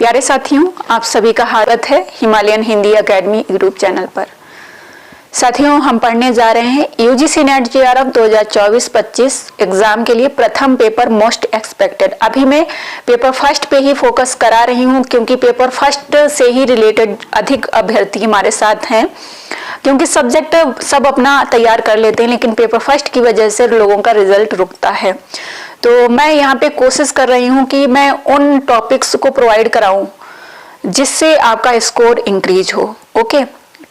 प्यारे साथियों, आप सभी का हार्दिक है Himalayan Hindi academy YouTube channel पर। साथियों, हम पढ़ने जा रहे हैं यूजीसी नेट जेआरएफ 2024-25 एग्जाम के लिए प्रथम पेपर मोस्ट एक्सपेक्टेड। अभी मैं पेपर फर्स्ट पे ही फोकस करा रही हूँ क्योंकि पेपर फर्स्ट से ही रिलेटेड अधिक अभ्यर्थी हमारे साथ हैं, क्योंकि सब्जेक्ट सब अपना तैयार कर लेते हैं लेकिन पेपर फर्स्ट की वजह से लोगों का रिजल्ट रुकता है। तो मैं यहाँ पे कोशिश कर रही हूँ कि मैं उन टॉपिक्स को प्रोवाइड कराऊं जिससे आपका स्कोर इंक्रीज हो। ओके,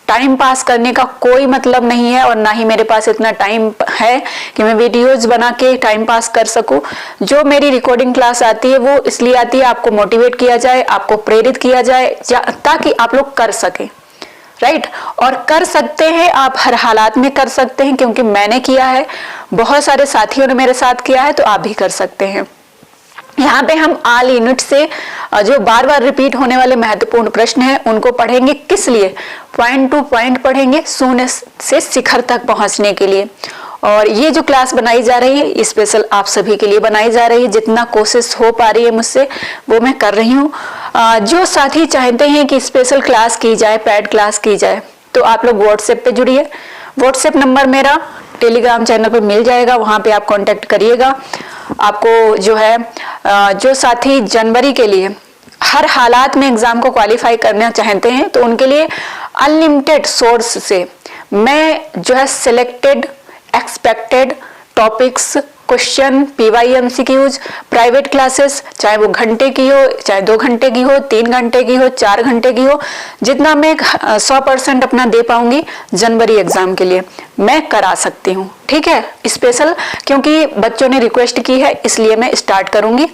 टाइम पास करने का कोई मतलब नहीं है और ना ही मेरे पास इतना टाइम है कि मैं वीडियोज बना के टाइम पास कर सकूं। जो मेरी रिकॉर्डिंग क्लास आती है वो इसलिए आती है आपको मोटिवेट किया जाए, आपको प्रेरित किया जाए, ताकि आप लोग कर सकें, राइट। और कर सकते हैं, आप हर हालात में कर सकते हैं, क्योंकि मैंने किया है, बहुत सारे साथियों ने मेरे साथ किया है, तो आप भी कर सकते हैं। यहाँ पे हम ऑल यूनिट से जो बार बार रिपीट होने वाले महत्वपूर्ण प्रश्न हैं उनको पढ़ेंगे। किस लिए? पॉइंट टू पॉइंट पढ़ेंगे, शून्य से शिखर तक पहुंचने के लिए। और ये जो क्लास बनाई जा रही है स्पेशल आप सभी के लिए बनाई जा रही है। जितना कोशिश हो पा रही है मुझसे वो मैं कर रही हूँ। जो साथी चाहते हैं कि स्पेशल क्लास की जाए, पैड क्लास की जाए, तो आप लोग व्हाट्सएप पे जुड़िए। व्हाट्सएप नंबर मेरा टेलीग्राम चैनल पे मिल जाएगा, वहां पे आप कांटेक्ट करिएगा। आपको जो है जो साथी जनवरी के लिए हर हालात में एग्जाम को क्वालिफाई करना चाहते हैं तो उनके लिए अनलिमिटेड सोर्स से मैं जो है selected expected topics, question, PYMCQs, private classes, चाहे वो घंटे की हो, चाहे 2 घंटे की हो, 3 घंटे की हो, 4 घंटे की हो, जितना मैं 100% अपना दे पाऊंगी जनवरी एग्जाम के लिए मैं करा सकती हूँ। ठीक है, स्पेशल क्योंकि बच्चों ने रिक्वेस्ट की है इसलिए मैं स्टार्ट करूंगी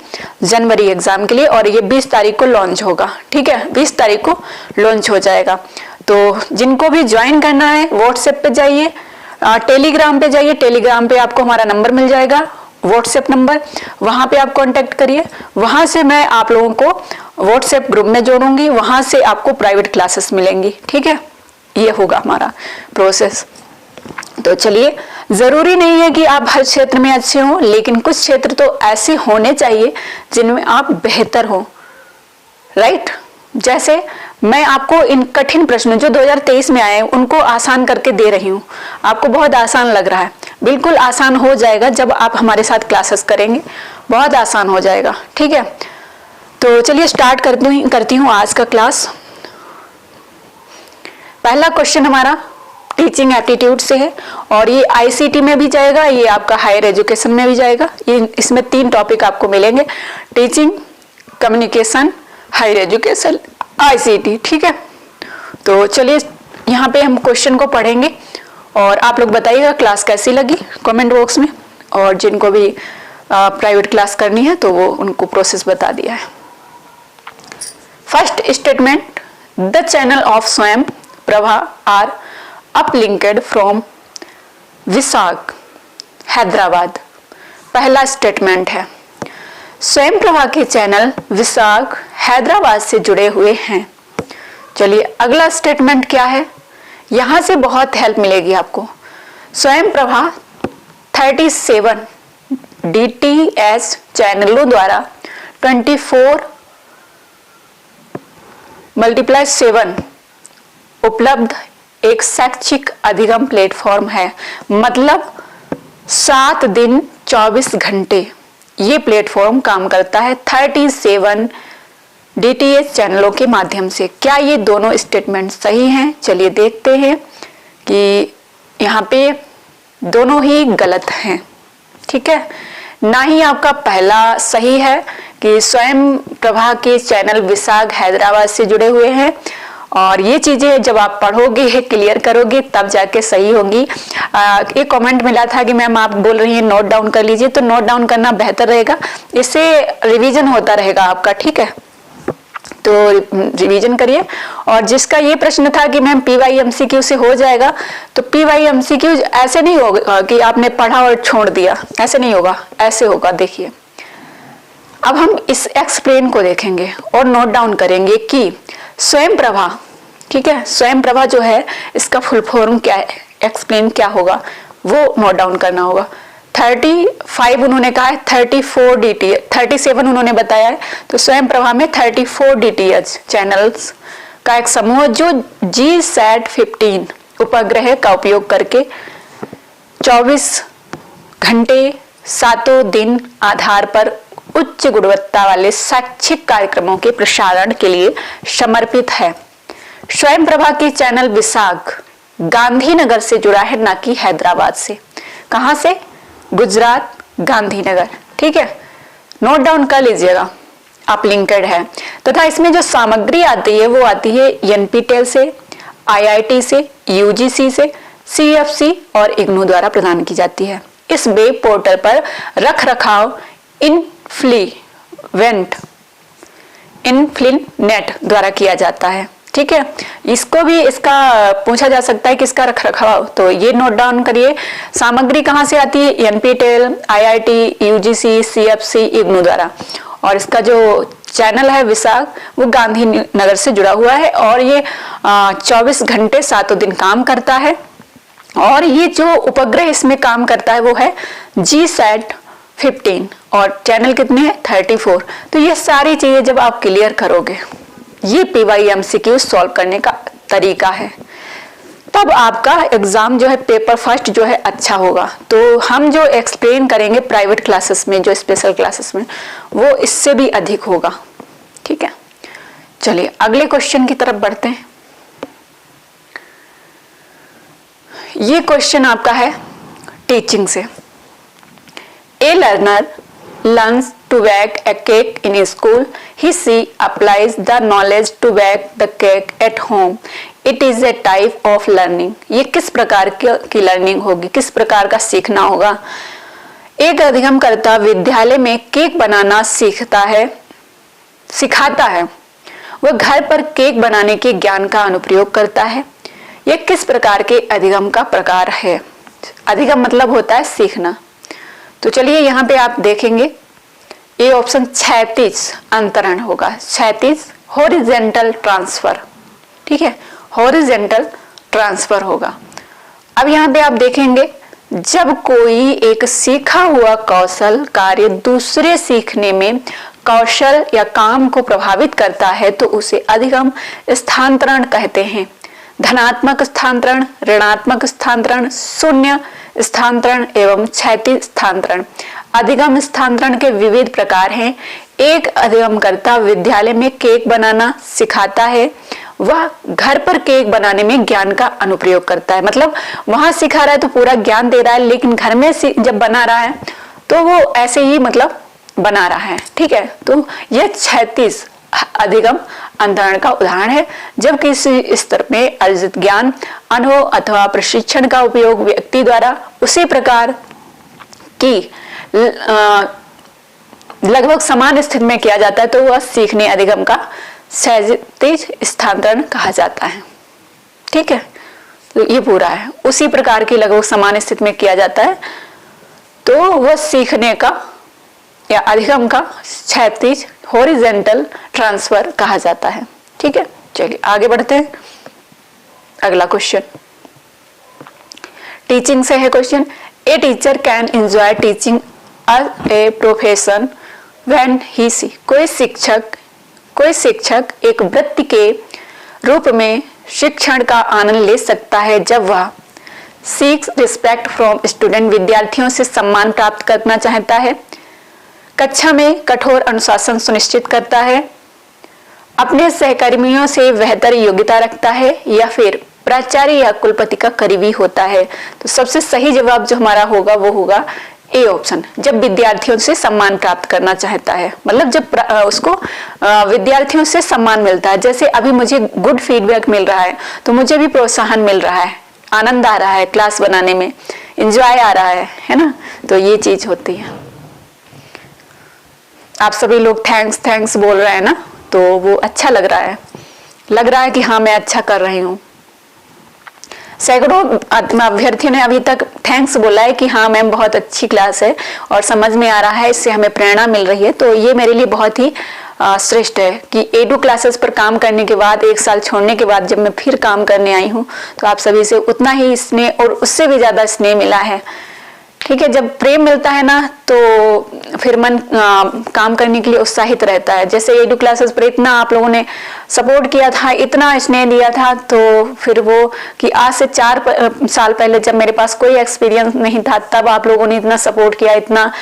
जनवरी एग्जाम के लिए। और ये 20 तारीख को लॉन्च होगा। ठीक है, 20 तारीख को लॉन्च हो जाएगा। तो जिनको भी ज्वाइन करना है व्हाट्सएप पे जाइए, टेलीग्राम पे जाइए, टेलीग्राम पे आपको हमारा नंबर मिल जाएगा, व्हाट्सएप नंबर, वहां पे आप कांटेक्ट करिए। वहां से मैं आप लोगों को व्हाट्सएप ग्रुप में जोड़ूंगी, वहां से आपको प्राइवेट क्लासेस मिलेंगी। ठीक है, ये होगा हमारा प्रोसेस। तो चलिए, जरूरी नहीं है कि आप हर क्षेत्र में अच्छे हो, लेकिन कुछ क्षेत्र तो ऐसे होने चाहिए जिनमें आप बेहतर हो, राइट। जैसे मैं आपको इन कठिन प्रश्नों जो 2023 में आए उनको आसान करके दे रही हूँ। आपको बहुत आसान लग रहा है, बिल्कुल आसान हो जाएगा जब आप हमारे साथ क्लासेस करेंगे, बहुत आसान हो जाएगा। ठीक है, तो चलिए स्टार्ट करती हूँ आज का क्लास। पहला क्वेश्चन हमारा टीचिंग एप्टीट्यूड से है और ये ICT में भी जाएगा, ये आपका हायर एजुकेशन में भी जाएगा। ये इसमें 3 टॉपिक आपको मिलेंगे, teaching, communication, higher education, ICT। ठीक है, तो चलिए यहाँ पे हम क्वेश्चन को पढ़ेंगे और आप लोग बताइएगा क्लास कैसी लगी कमेंट बॉक्स में। और जिनको भी प्राइवेट क्लास करनी है तो वो उनको प्रोसेस बता दिया है। First statement, the channel of स्वयं प्रभा आर अपलिंक्ड फ्रॉम विशाख हैदराबाद। पहला स्टेटमेंट है स्वयं प्रभा के चैनल विशाख हैदराबाद से जुड़े हुए हैं। चलिए अगला स्टेटमेंट क्या है, यहां से बहुत हेल्प मिलेगी आपको। स्वयं प्रभा 37 DTH चैनलों द्वारा 24 × 7 उपलब्ध एक शैक्षिक अधिगम प्लेटफॉर्म है। मतलब 7 दिन 24 घंटे ये प्लेटफॉर्म काम करता है 37 DTH चैनलों के माध्यम से। क्या ये दोनों स्टेटमेंट सही हैं? चलिए देखते हैं कि यहाँ पे दोनों ही गलत हैं। ठीक है, ना ही आपका पहला सही है कि स्वयं प्रभा के चैनल विशाख हैदराबाद से जुड़े हुए हैं, और ये चीजें जब आप पढ़ोगे, क्लियर करोगे, तब जाके सही होंगी। एक कमेंट मिला था कि मैम आप बोल रही हैं नोट डाउन कर लीजिए, तो नोट डाउन करना बेहतर रहेगा, इससे रिवीजन होता रहेगा आपका। ठीक है, तो रिवीजन करिए। और जिसका ये प्रश्न था कि मैम PYMCQ से हो जाएगा, तो PYMCQ ऐसे नहीं होगा कि आपने पढ़ा और छोड़ दिया, ऐसे नहीं होगा, ऐसे होगा। देखिए अब हम इस एक्सप्लेन को देखेंगे और नोट डाउन करेंगे कि स्वयं प्रभा, ठीक है, स्वयं प्रभा जो है इसका फुल फॉर्म क्या है, एक्सप्लेन क्या होगा, वो नोट डाउन करना होगा। 35 उन्होंने कहा है, 34 DTH, 37 उन्होंने बताया है। तो स्वयं प्रभा में 34 DTH चैनल्स का एक समूह जो GSAT-15 उपग्रह का उपयोग करके 24 घंटे 7 दिन आधार पर उच्च गुणवत्ता वाले शैक्षिक कार्यक्रमों के प्रसारण के लिए समर्पित है। स्वयं प्रभा की चैनल विशाख गांधीनगर से जुड़ा है, ना कि हैदराबाद से। कहां से? गुजरात, गांधीनगर। ठीक है, नोट डाउन कर लीजिएगा, आप लिंक्ड है। तथा इसमें जो सामग्री आती है वो आती है NPTEL से, IIT से, UGC से, CFC और IGNOU द्वारा प्रदान की जाती है। इस वेब पोर्टल पर रख रखाव इन्फ्लिनेट द्वारा किया जाता है। ठीक है, इसको भी इसका पूछा जा सकता है कि इसका रख रखाव, तो ये नोट डाउन करिए। सामग्री कहाँ से आती है? NPTEL, IIT, UGC, CFC, IGNOU द्वारा। और इसका जो चैनल है विशाख, वो गांधीनगर से जुड़ा हुआ है और ये 24 घंटे 7 दिन काम करता है। और ये जो उपग्रह इसमें काम करता है वो है GSAT-15 और चैनल कितने हैं? 34। तो ये सारी चीजें जब आप क्लियर करोगे, ये PYMCQ सॉल्व करने का तरीका है, तब आपका एग्जाम जो है पेपर फर्स्ट जो है अच्छा होगा। तो हम जो एक्सप्लेन करेंगे प्राइवेट क्लासेस में, जो स्पेशल क्लासेस में, वो इससे भी अधिक होगा। ठीक है, चलिए अगले क्वेश्चन की तरफ बढ़ते हैं। ये क्वेश्चन आपका है टीचिंग से। ए learner learns to bake a cake in school. She applies the knowledge to bake the cake at home. It is a type of learning. ये किस प्रकार की लर्निंग होगी, किस प्रकार का सीखना होगा? एक अधिगमकर्ता विद्यालय में केक बनाना सिखाता है। वह घर पर केक बनाने के ज्ञान का अनुप्रयोग करता है। यह किस प्रकार के अधिगम का प्रकार है? अधिगम मतलब होता है सीखना। तो चलिए यहाँ पे आप देखेंगे, ये ऑप्शन क्षैतिज अंतरण होगा, क्षैतिज हॉरिजेंटल ट्रांसफर। ठीक है, हॉरिजेंटल ट्रांसफर होगा। अब यहाँ पे आप देखेंगे, जब कोई एक सीखा हुआ कौशल कार्य दूसरे सीखने में कौशल या काम को प्रभावित करता है तो उसे अधिगम स्थानांतरण कहते हैं। धनात्मक स्थानांतरण, ऋणात्मक स्थानांतरण, शून्य स्थानांतरण एवं क्षैतिज स्थानांतरण। अधिगम स्थानांतरण के विविध प्रकार हैं। एक अधिगमकर्ता विद्यालय में केक बनाना सिखाता है। वह घर पर केक बनाने में ज्ञान का अनुप्रयोग करता है, मतलब वहां सिखा रहा है तो पूरा ज्ञान दे रहा है, लेकिन घर में जब बना रहा है तो वो ऐसे ही मतलब बना रहा है। ठीक है, तो यह क्षैतिज अधिगम अंतरण का उदाहरण है, जब किसी स्तर में अर्जित ज्ञान, अनुभव अथवा प्रशिक्षण का उपयोग व्यक्ति द्वारा उसी प्रकार की लगभग समान स्थिति में किया जाता है तो वह सीखने अधिगम का क्षैतिज स्थानांतरण कहा जाता है। ठीक है, तो ये पूरा है, उसी प्रकार की लगभग समान स्थिति में किया जाता है तो वह सीखने का या अधिगम का क्षैतिज हॉरिजेंटल ट्रांसफर कहा जाता है। ठीक है, चलिए आगे बढ़ते हैं। अगला क्वेश्चन टीचिंग से है question. A teacher can enjoy teaching a profession when he see. कोई शिक्षक एक वृत्ति के रूप में शिक्षण का आनंद ले सकता है जब वह सीक्स रिस्पेक्ट फ्रॉम स्टूडेंट, विद्यार्थियों से सम्मान प्राप्त करना चाहता है, कक्षा में कठोर अनुशासन सुनिश्चित करता है, अपने सहकर्मियों से बेहतर योग्यता रखता है, या फिर प्राचार्य या कुलपति का करीबी होता है। तो सबसे सही जवाब जो हमारा होगा वो होगा ए ऑप्शन, जब विद्यार्थियों से सम्मान प्राप्त करना चाहता है, मतलब जब उसको विद्यार्थियों से सम्मान मिलता है। जैसे अभी मुझे गुड फीडबैक मिल रहा है तो मुझे भी प्रोत्साहन मिल रहा है, आनंद आ रहा है क्लास बनाने में, एंजॉय आ रहा है ना, तो ये चीज होती है। आप सभी लोग थैंक्स बोल रहे हैं ना, तो वो अच्छा लग रहा है कि हाँ मैं अच्छा कर रही हूँ। सैकड़ों अभ्यर्थियों ने अभी तक थैंक्स बोला है कि हाँ मैम बहुत अच्छी क्लास है और समझ में आ रहा है, इससे हमें प्रेरणा मिल रही है। तो ये मेरे लिए बहुत ही श्रेष्ठ है कि A2 क्लासेस पर काम करने के बाद, 1 साल छोड़ने के बाद जब मैं फिर काम करने आई हूँ तो आप सभी से उतना ही स्नेह और उससे भी ज्यादा स्नेह मिला है। ठीक है, जब प्रेम मिलता है ना तो फिर मन काम करने के लिए उत्साहित रहता है। जैसे एडू क्लासेस पर इतना आप लोगों ने सपोर्ट किया था, इतना स्नेह दिया था, तो फिर वो कि आज से 4 साल पहले जब मेरे पास कोई एक्सपीरियंस नहीं था, तब आप लोगों ने इतना सपोर्ट किया, इतना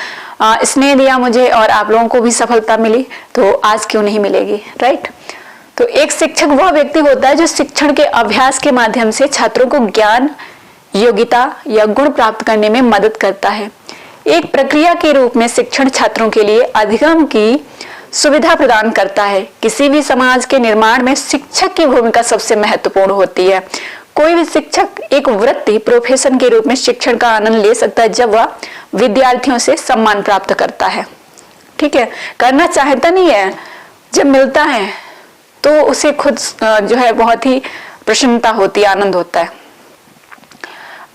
स्नेह दिया मुझे, और आप लोगों को भी सफलता मिली, तो आज क्यों नहीं मिलेगी, राइट। तो एक शिक्षक वह व्यक्ति होता है जो शिक्षण के अभ्यास के माध्यम से छात्रों को ज्ञान, योग्यता या गुण प्राप्त करने में मदद करता है। एक प्रक्रिया के रूप में शिक्षण छात्रों के लिए अधिगम की सुविधा प्रदान करता है। किसी भी समाज के निर्माण में शिक्षक की भूमिका सबसे महत्वपूर्ण होती है। कोई भी शिक्षक एक वृत्ति, प्रोफेशन के रूप में शिक्षण का आनंद ले सकता है जब वह विद्यार्थियों से सम्मान प्राप्त करता है। ठीक है, करना चाहता नहीं है, जब मिलता है तो उसे खुद जो है बहुत ही प्रसन्नता होती है, आनंद होता है।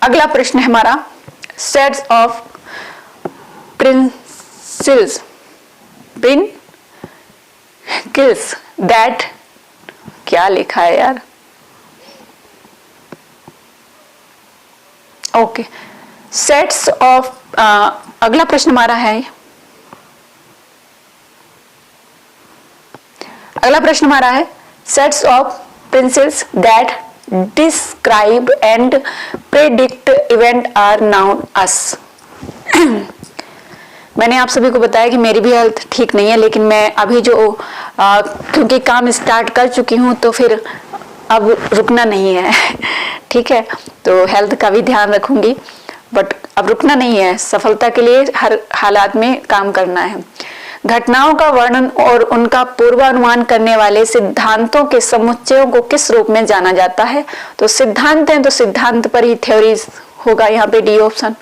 अगला प्रश्न है हमारा, सेट्स ऑफ प्रिंसिपल्स दैट, क्या लिखा है यार, ओके, सेट्स ऑफ, अगला प्रश्न हमारा है, अगला प्रश्न हमारा है sets of principles that describe and predict event are known us. मैंने आप सभी को बताया कि मेरी भी हेल्थ ठीक नहीं है, लेकिन मैं अभी जो क्योंकि काम स्टार्ट कर चुकी हूँ तो फिर अब रुकना नहीं है। ठीक है, तो हेल्थ का भी ध्यान रखूंगी, बट अब रुकना नहीं है, सफलता के लिए हर हालात में काम करना है। घटनाओं का वर्णन और उनका पूर्वानुमान करने वाले सिद्धांतों के समुच्चयों को किस रूप में जाना जाता है? तो सिद्धांत है तो सिद्धांत पर ही थ्योरीज होगा, यहाँ पे D option,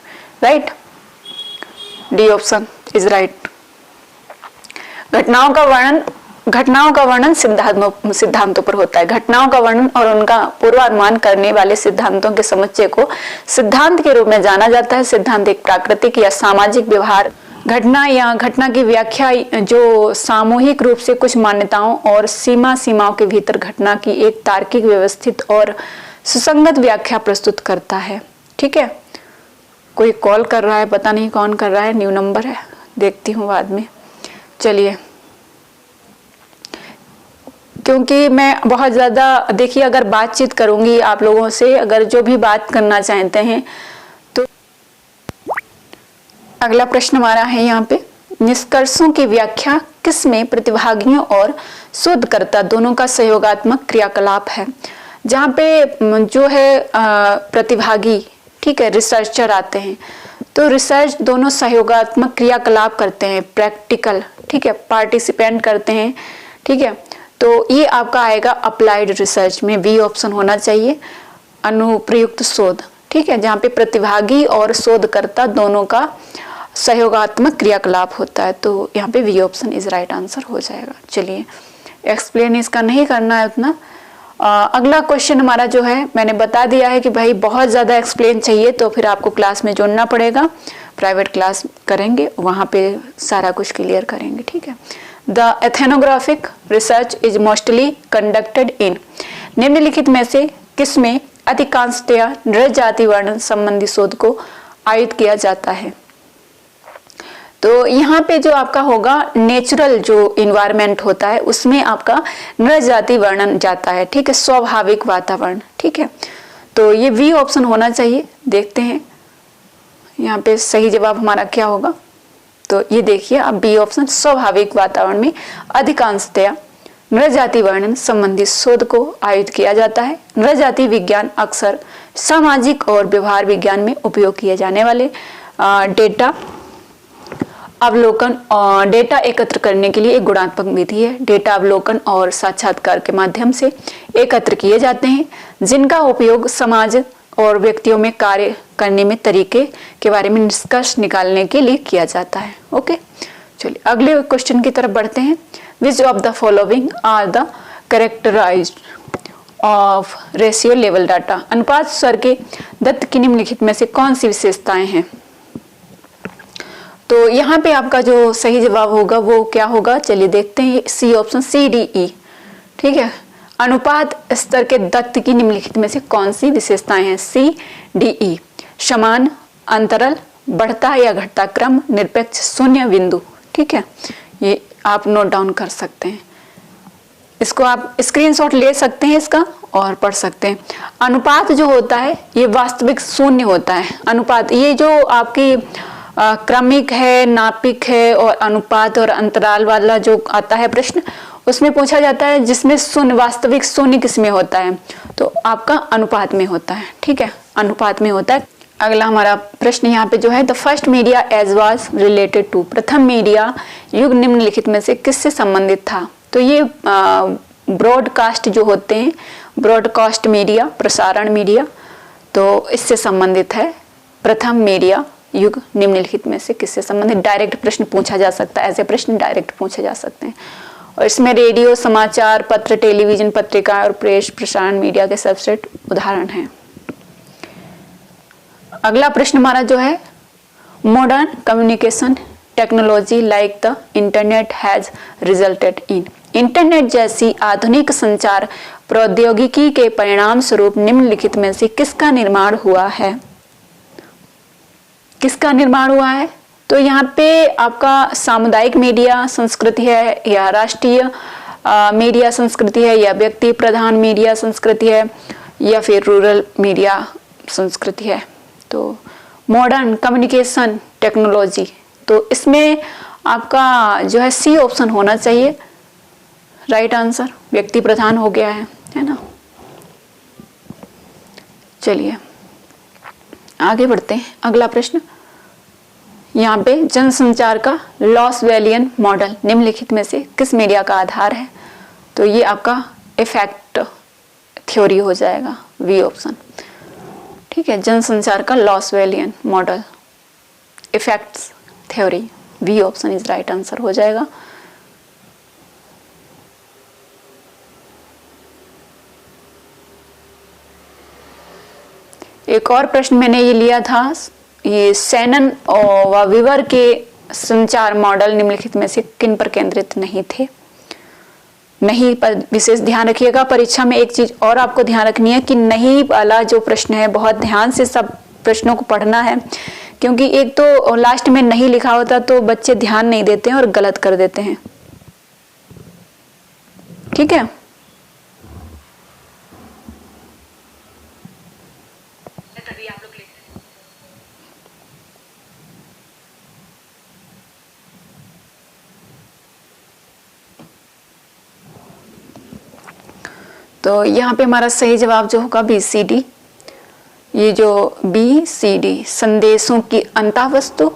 right, D option is right. घटनाओं का वर्णन सिद्धांतों पर होता है। घटनाओं का वर्णन और उनका पूर्वानुमान करने वाले सिद्धांतों के समुच्चय को सिद्धांत के रूप में जाना जाता है। सिद्धांत एक प्राकृतिक या सामाजिक व्यवहार, घटना या घटना की व्याख्या जो सामूहिक रूप से कुछ मान्यताओं और सीमाओं के भीतर घटना की एक तार्किक, व्यवस्थित और सुसंगत व्याख्या प्रस्तुत करता है। ठीक है, कोई कॉल कर रहा है, पता नहीं कौन कर रहा है, न्यू नंबर है, देखती हूँ बाद में। चलिए, क्योंकि मैं बहुत ज्यादा, देखिए अगर बातचीत करूंगी आप लोगों से, अगर जो भी बात करना चाहते हैं तो। अगला प्रश्न हमारा है यहाँ पे, निष्कर्षों की व्याख्या किसमें प्रतिभागियों और शोधकर्ता दोनों का सहयोगात्मक क्रियाकलाप है? जहाँ पे जो है प्रतिभागी, ठीक है, रिसर्चर आते हैं, तो रिसर्च दोनों सहयोगात्मक क्रियाकलाप करते हैं, प्रैक्टिकल, ठीक है, पार्टिसिपेंट करते हैं। ठीक है, तो ये आपका आएगा अप्लाइड रिसर्च में, बी ऑप्शन होना चाहिए, अनुप्रयुक्त शोध। ठीक है, जहाँ पे प्रतिभागी और शोधकर्ता दोनों का सहयोगात्मक क्रियाकलाप होता है, तो यहाँ पे V option is right answer हो जाएगा। चलिए, एक्सप्लेन इसका नहीं करना है उतना। अगला क्वेश्चन हमारा जो है, मैंने बता दिया है कि भाई बहुत ज्यादा एक्सप्लेन चाहिए तो फिर आपको क्लास में जुड़ना पड़ेगा, प्राइवेट क्लास करेंगे, वहां पे सारा कुछ क्लियर करेंगे। ठीक है, the ethnographic research is mostly conducted in, निम्नलिखित में से किसमें अधिकांशतया नृ जाति वर्णन संबंधी शोध को आयोजित किया जाता है? तो यहाँ पे जो आपका होगा नेचुरल जो इन्वायरमेंट होता है उसमें आपका नृ जाति वर्णन जाता है। ठीक है, स्वाभाविक वातावरण। ठीक है, तो ये वी ऑप्शन होना चाहिए। देखते हैं यहाँ पे सही जवाब हमारा क्या होगा। तो ये देखिए अब बी ऑप्शन, स्वाभाविक वातावरण में अधिकांशतया नृ जाति वर्णन संबंधी शोध को आयोजित किया जाता है। नृ जाति विज्ञान अक्सर सामाजिक और व्यवहार विज्ञान में उपयोग किए जाने वाले डेटा अवलोकन और डेटा एकत्र करने के लिए एक गुणात्मक विधि है। डेटा अवलोकन और साक्षात्कार के माध्यम से एकत्र किए जाते हैं, जिनका उपयोग समाज और व्यक्तियों में कार्य करने में तरीके के बारे में निष्कर्ष निकालने के लिए किया जाता है। ओके, चलिए अगले क्वेश्चन की तरफ बढ़ते हैं। Which of the following are the characterised of ratio level data, अनुपात स्तर के दत्त की निम्नलिखित में से कौन सी विशेषताएं हैं? तो यहाँ पे आपका जो सही जवाब होगा वो क्या होगा, चलिए देखते हैं, सी ऑप्शन, CDE। ठीक है, अनुपात स्तर के दत्त की निम्नलिखित में से कौन सी विशेषताएं हैं? CDE, समान, अंतरल, बढ़ता या घटता क्रम, निरपेक्ष, शून्य, बिंदु। ठीक है, ये आप नोट डाउन कर सकते हैं। इसको आप स्क्रीनशॉट ले सकते हैं इसका और पढ़ सकते हैं। अनुपात जो होता है ये वास्तविक शून्य होता है। अनुपात ये जो आपकी क्रमिक है, नापिक है और अनुपात और अंतराल वाला जो आता है प्रश्न, उसमें पूछा जाता है जिसमें शून्य, वास्तविक शून्य किसमें होता है, तो आपका अनुपात में होता है। ठीक है, अनुपात में होता है। अगला हमारा प्रश्न यहाँ पे जो है, the first media age was related to, प्रथम मीडिया युग निम्नलिखित में से किससे संबंधित था। तो ये ब्रॉडकास्ट जो होते हैं, ब्रॉडकास्ट मीडिया, प्रसारण मीडिया, तो इससे संबंधित है। प्रथम मीडिया युग निम्नलिखित में से किससे संबंधित, डायरेक्ट प्रश्न पूछा जा सकता है, ऐसे प्रश्न डायरेक्ट पूछे जा सकते हैं। और इसमें रेडियो, समाचार पत्र, टेलीविजन, पत्रिका और प्रेस प्रसारण मीडिया के सबसेट उदाहरण हैं। अगला प्रश्न हमारा जो है, modern communication technology like the internet has resulted in, internet जैसी आधुनिक संचार प्रौद्योगिकी के परिणाम स्वरूप निम्नलिखित में से किसका निर्माण हुआ है। किसका निर्माण हुआ है, तो यहाँ पे आपका सामुदायिक मीडिया संस्कृति है या राष्ट्रीय मीडिया संस्कृति है या व्यक्ति प्रधान मीडिया संस्कृति है या फिर रूरल मीडिया संस्कृति है। तो मॉडर्न कम्युनिकेशन टेक्नोलॉजी, तो इसमें आपका जो है सी ऑप्शन होना चाहिए राइट आंसर, व्यक्ति प्रधान हो गया है ना। चलिए आगे बढ़ते हैं। अगला प्रश्न यहाँ पे, जनसंचार का लॉसवेलियन मॉडल निम्नलिखित में से किस मीडिया का आधार है, तो ये आपका इफेक्ट थ्योरी हो जाएगा, वी ऑप्शन। ठीक है, जनसंचार का Lasswellian model, effects theory, V option is right answer हो जाएगा। एक और प्रश्न मैंने ये लिया था, ये शैनन व वीवर के संचार मॉडल निम्नलिखित में से किन पर केंद्रित नहीं थे। नहीं पर विशेष ध्यान रखिएगा। परीक्षा में एक चीज और आपको ध्यान रखनी है कि नहीं वाला जो प्रश्न है बहुत ध्यान से सब प्रश्नों को पढ़ना है, क्योंकि एक तो लास्ट में नहीं लिखा होता तो बच्चे ध्यान नहीं देते हैं और गलत कर देते हैं। ठीक है, तो यहाँ पे हमारा सही जवाब जो होगा BCD। ये जो BCD, संदेशों की अंतःवस्तु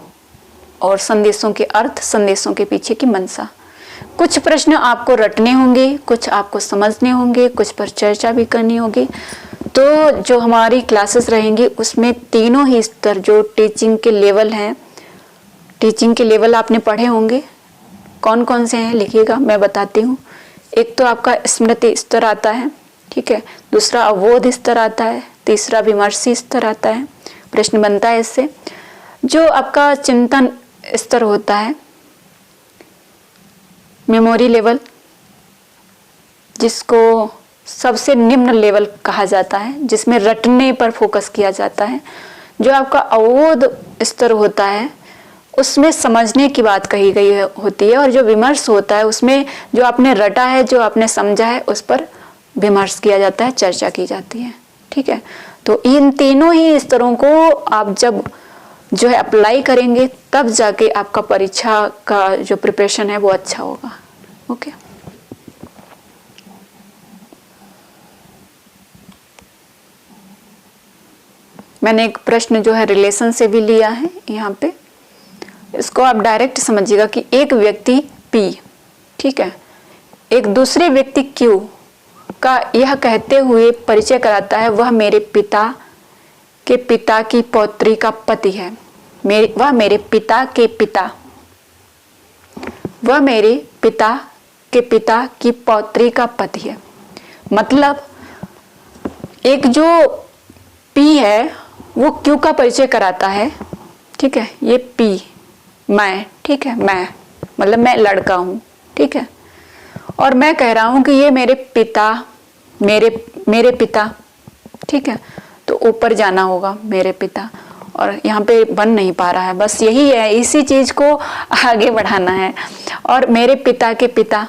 और संदेशों के अर्थ, संदेशों के पीछे की मंशा। कुछ प्रश्न आपको रटने होंगे, कुछ आपको समझने होंगे, कुछ पर चर्चा भी करनी होगी। तो जो हमारी क्लासेस रहेंगी उसमें तीनों ही स्तर जो टीचिंग के लेवल हैं, टीचिंग के लेवल आपने पढ़े होंगे। कौन कौन से हैं लिखिएगा, मैं बताती हूँ। एक तो आपका स्मृति स्तर आता है, ठीक है, दूसरा अवबोध स्तर आता है, तीसरा विमर्शी स्तर आता है। प्रश्न बनता है इससे। जो आपका चिंतन स्तर होता है, मेमोरी लेवल, जिसको सबसे निम्न लेवल कहा जाता है, जिसमें रटने पर फोकस किया जाता है। जो आपका अवबोध स्तर होता है उसमें समझने की बात कही गई होती है, और जो विमर्श होता है उसमें जो आपने रटा है, जो आपने समझा है, उस पर विमर्श किया जाता है, चर्चा की जाती है। ठीक है, तो इन तीनों ही स्तरों को आप जब जो है अप्लाई करेंगे तब जाके आपका परीक्षा का जो प्रिपरेशन है वो अच्छा होगा। ओके, मैंने एक प्रश्न जो है रिलेशन से भी लिया है यहाँ पे। इसको आप डायरेक्ट समझिएगा कि एक व्यक्ति P, ठीक है, एक दूसरे व्यक्ति Q का यह कहते हुए परिचय कराता है, वह मेरे पिता के पिता की पौत्री का पति है। वह मेरे पिता के पिता, वह मेरे पिता के पिता की पौत्री का पति है। मतलब एक जो P है वो Q का परिचय कराता है। ठीक है, ये P मैं, ठीक है, मैं मतलब मैं लड़का हूं, ठीक है, और मैं कह रहा हूं कि ये मेरे पिता, मेरे पिता, ठीक है, तो ऊपर जाना होगा मेरे पिता। और यहाँ पे बन नहीं पा रहा है। बस यही है, इसी चीज को आगे बढ़ाना है। और मेरे पिता के पिता,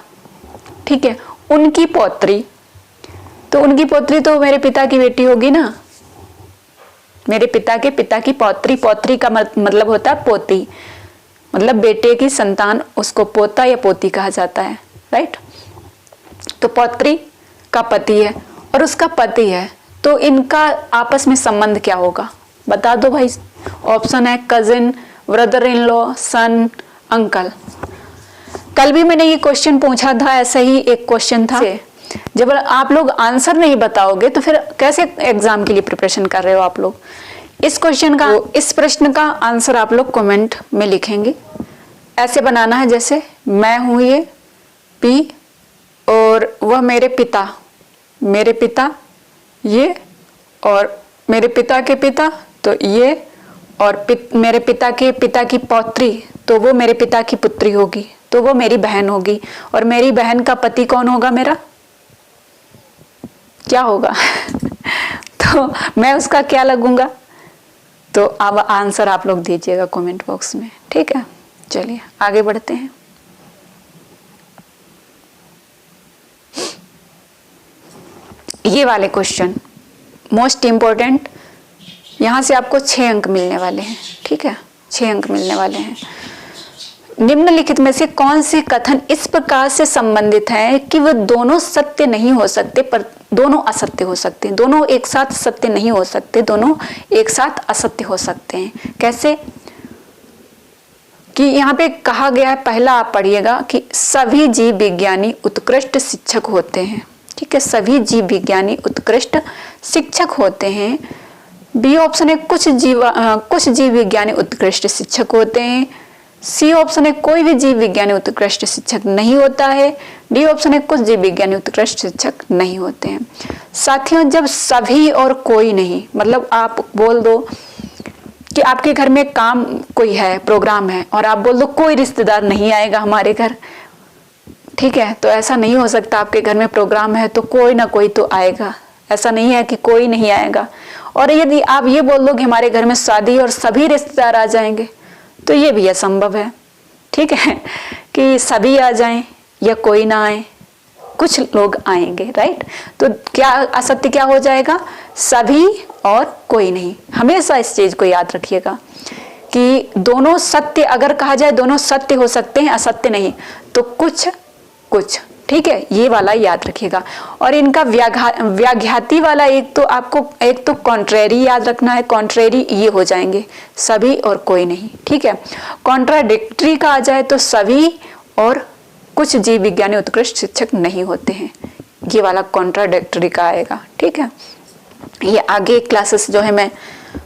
ठीक है, उनकी पौत्री, तो उनकी पौत्री तो मेरे पिता की बेटी होगी ना। मेरे पिता के पिता की पौत्री, पौत्री का मतलब होता है पोती, मतलब बेटे की संतान, उसको पोता या पोती कहा जाता है, राइट। तो पौत्री का पति है और उसका पति है, तो इनका आपस में संबंध क्या होगा, बता दो भाई। ऑप्शन है cousin, brother in law, son, uncle. कल भी मैंने ये क्वेश्चन पूछा था, ऐसा ही एक क्वेश्चन था। जब आप लोग आंसर नहीं बताओगे तो फिर कैसे एग्जाम के लिए प्रिपरेशन कर रहे हो आप लोग। इस क्वेश्चन का, इस प्रश्न का आंसर आप लोग कमेंट में लिखेंगे। ऐसे बनाना है जैसे मैं हूं ये पी और वह मेरे पिता ये, और मेरे पिता के पिता तो ये, और मेरे पिता के पिता की पौत्री तो वो मेरे पिता की पुत्री होगी, तो वो मेरी बहन होगी। और मेरी बहन का पति कौन होगा, मेरा क्या होगा तो मैं उसका क्या लगूंगा। तो अब आंसर आप लोग दीजिएगा कमेंट बॉक्स में, ठीक है। चलिए आगे बढ़ते हैं। ये वाले क्वेश्चन मोस्ट इंपॉर्टेंट, यहां से आपको 6 अंक मिलने वाले हैं, ठीक है, 6 अंक मिलने वाले हैं। निम्नलिखित में से कौन से कथन इस प्रकार से संबंधित हैं कि वह दोनों सत्य नहीं हो सकते पर दोनों असत्य हो सकते हैं। दोनों एक साथ सत्य नहीं हो सकते, दोनों एक साथ असत्य हो सकते हैं। कैसे कि यहाँ पे कहा गया है, पहला आप पढ़िएगा कि सभी जीव विज्ञानी उत्कृष्ट शिक्षक होते हैं, ठीक है, सभी जीव विज्ञानी उत्कृष्ट शिक्षक होते हैं। बी ऑप्शन है कुछ जीव विज्ञानी उत्कृष्ट शिक्षक होते हैं। सी ऑप्शन है कोई भी जीव विज्ञानी उत्कृष्ट शिक्षक नहीं होता है। डी ऑप्शन है कुछ जीव विज्ञानी उत्कृष्ट शिक्षक नहीं होते हैं। साथियों, जब सभी और कोई नहीं, मतलब आप बोल दो कि आपके घर में काम कोई है, प्रोग्राम है, और आप बोल दो कोई रिश्तेदार नहीं आएगा हमारे घर, ठीक है, तो ऐसा नहीं हो सकता। आपके घर में प्रोग्राम है तो कोई ना कोई तो आएगा, ऐसा नहीं है कि कोई नहीं आएगा। और यदि आप ये बोल दो कि हमारे घर में शादी और सभी रिश्तेदार आ जाएंगे, तो ये भी असंभव है, ठीक है, कि सभी आ जाएं या कोई ना आए, कुछ लोग आएंगे, राइट। तो क्या असत्य क्या हो जाएगा, सभी और कोई नहीं। हमेशा इस चीज को याद रखिएगा कि दोनों सत्य, अगर कहा जाए दोनों सत्य हो सकते हैं, असत्य नहीं, तो कुछ कुछ, ठीक है, ये वाला याद रखिएगा। और इनका व्याघाती वाला एक तो कॉन्ट्रेरी याद रखना है, कॉन्ट्रेरी ये हो जाएंगे सभी और कोई नहीं, ठीक है। कॉन्ट्राडिक्टरी का आ जाए तो सभी और कुछ जीव विज्ञानी उत्कृष्ट शिक्षक नहीं होते हैं, ये वाला कॉन्ट्राडिक्टरी का आएगा, ठीक है। ये आगे क्लासेस जो है मैं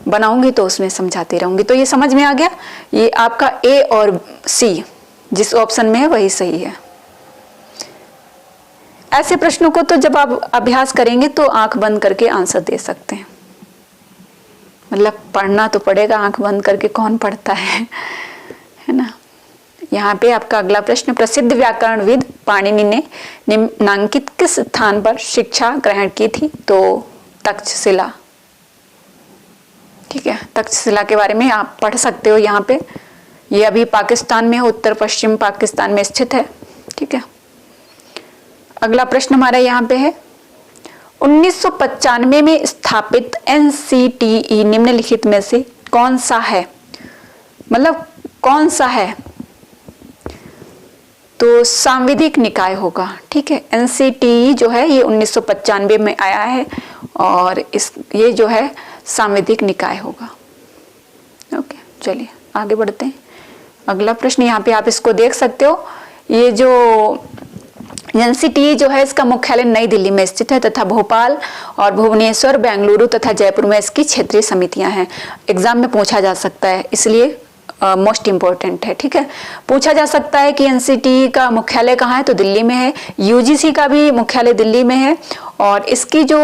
बनाऊंगी तो उसमें समझाती रहूंगी। तो ये समझ में आ गया, ये आपका ए और सी जिस ऑप्शन में है वही सही है। ऐसे प्रश्नों को तो जब आप अभ्यास करेंगे तो आंख बंद करके आंसर दे सकते हैं, मतलब पढ़ना तो पड़ेगा, आंख बंद करके कौन पढ़ता है ना। यहाँ पे आपका अगला प्रश्न, प्रसिद्ध व्याकरणविद पाणिनि ने निम्नांकित किस स्थान पर शिक्षा ग्रहण की थी, तो तक्षशिला, ठीक है, तक्षशिला के बारे में आप पढ़ सकते हो। यहाँ पे ये अभी पाकिस्तान में, उत्तर पश्चिम पाकिस्तान में स्थित है, ठीक है। अगला प्रश्न हमारा यहाँ पे है, 1995 में स्थापित NCTE निम्नलिखित में से कौन सा है, मतलब कौन सा है, तो सांविधिक निकाय होगा, ठीक है। NCTE जो है ये 1995 में आया है और ये जो है सांविधिक निकाय होगा। ओके, चलिए आगे बढ़ते हैं। अगला प्रश्न यहाँ पे आप इसको देख सकते हो, ये जो NCTE जो है इसका मुख्यालय नई दिल्ली में स्थित है तथा भोपाल और भुवनेश्वर, बेंगलुरु तथा जयपुर में इसकी क्षेत्रीय समितियां हैं। एग्जाम में पूछा जा सकता है, इसलिए मोस्ट इम्पोर्टेंट है, ठीक है। पूछा जा सकता है कि NCTE का मुख्यालय कहाँ है, तो दिल्ली में है। UGC का भी मुख्यालय दिल्ली में है और इसकी जो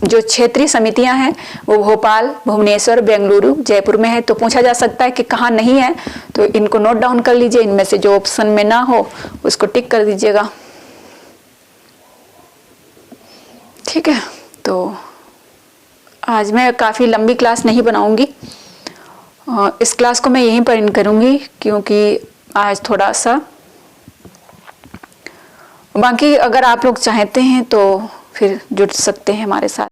क्षेत्रीय समितियां हैं वो भोपाल, भुवनेश्वर, बेंगलुरु, जयपुर में है। तो पूछा जा सकता है कि कहाँ नहीं है, तो इनको नोट डाउन कर लीजिए, इनमें से जो ऑप्शन में ना हो उसको टिक कर दीजिएगा, ठीक है। तो आज मैं काफी लंबी क्लास नहीं बनाऊंगी, इस क्लास को मैं यहीं पर एंड करूँगी, क्योंकि आज थोड़ा सा, बाकी अगर आप लोग चाहते हैं तो फिर जुड़ सकते हैं हमारे साथ।